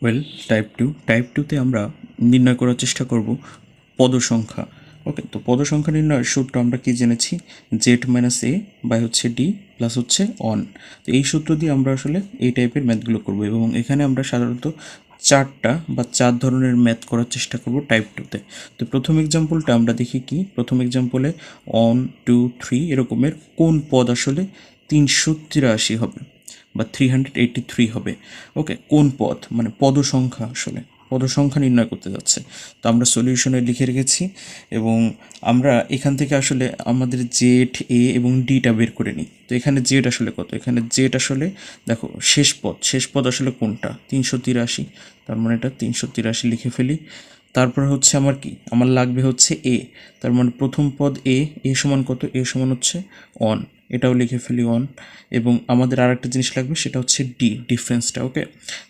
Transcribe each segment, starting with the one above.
Well, type টুতে আমরা নির্ণয় করার চেষ্টা করব পদ সংখ্যা। ওকে, তো পদ সংখ্যা নির্ণয়ের সূত্র আমরা কি জেনেছি, জেড মাইনাস এ বাই হচ্ছে ডি প্লাস হচ্ছে অন। তো এই সূত্র দিয়ে আমরা আসলে এই টাইপের ম্যাথগুলো করব, এবং এখানে আমরা সাধারণত চার ধরনের ম্যাথ করার চেষ্টা করব টাইপ টুতে। তো প্রথম এক্সাম্পলটা আমরা দেখি কি, প্রথম এক্সাম্পলে 1 2 3 এরকমের কোন পদ আসলে 383 হবে বা 383 হবে। ওকে, কোন পদ মানে পদ সংখ্যা, আসলে পদ সংখ্যা নির্ণয় করতে যাচ্ছে। তো আমরা সলিউশনে লিখে রেখেছি, এবং আমরা এখান থেকে আসলে আমাদের জেড এ এবং ডিটা বের করে নিই। তো এখানে জেড আসলে কত, এখানে জেড আসলে দেখো শেষ পদ আসলে কোনটা, 383, তার মানে এটা 383 লিখে ফেলি। তারপর হচ্ছে আমার কি, আমার লাগবে হচ্ছে এ, তার মানে প্রথম পদ এ সমান কত, এ সমান হচ্ছে অন, এটাও লিখে ফেলি অন। এবং আমাদের আর একটা জিনিস লাগবে, সেটা হচ্ছে ডি, ডিফারেন্সটা। ওকে,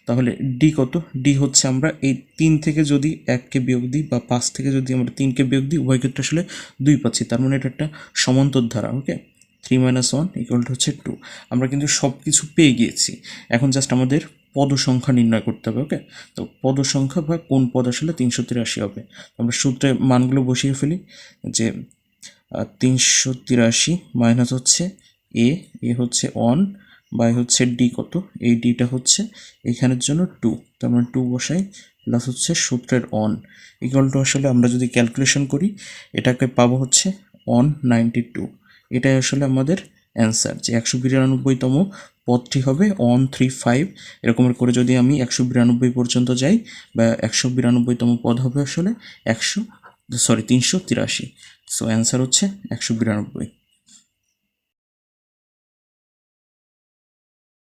তাহলে ডি কত, ডি হচ্ছে আমরা এই 3 থেকে যদি 1কে বিয়োগ দিই বা 5 থেকে যদি আমরা 3কে বিয়োগ দিই, উভয় ক্ষেত্রে আসলে 2 পাচ্ছি, তার মানে এটা একটা সমান্তর ধারা। ওকে, 3 - 1 ইকুয়াল টু হচ্ছে 2। আমরা কিন্তু সব কিছু পেয়ে গিয়েছি, এখন জাস্ট আমাদের পদ সংখ্যা নির্ণয় করতে হবে। ওকে, তো পদ সংখ্যা বা কোন পদ আসলে 383 হবে, আমরা সূত্রে মানগুলো বসিয়ে ফেলি, যে 383 মাইনাস হচ্ছে এ, এ হচ্ছে অন, বাই হচ্ছে ডি কত, এই ডিটা হচ্ছে এখানের জন্য 2, তার মানে 2 বসাই, প্লাস হচ্ছে সূত্রের অন ইকুয়াল টু, আসলে আমরা যদি ক্যালকুলেশন করি এটাকে পাবো হচ্ছে 192। এটাই আসলে আমাদের অ্যান্সার, যে 192তম পদটি হবে 135। এরকমের করে যদি আমি 192 পর্যন্ত যাই, বা 192তম পদ হবে আসলে 383। সো অ্যান্সার হচ্ছে 192।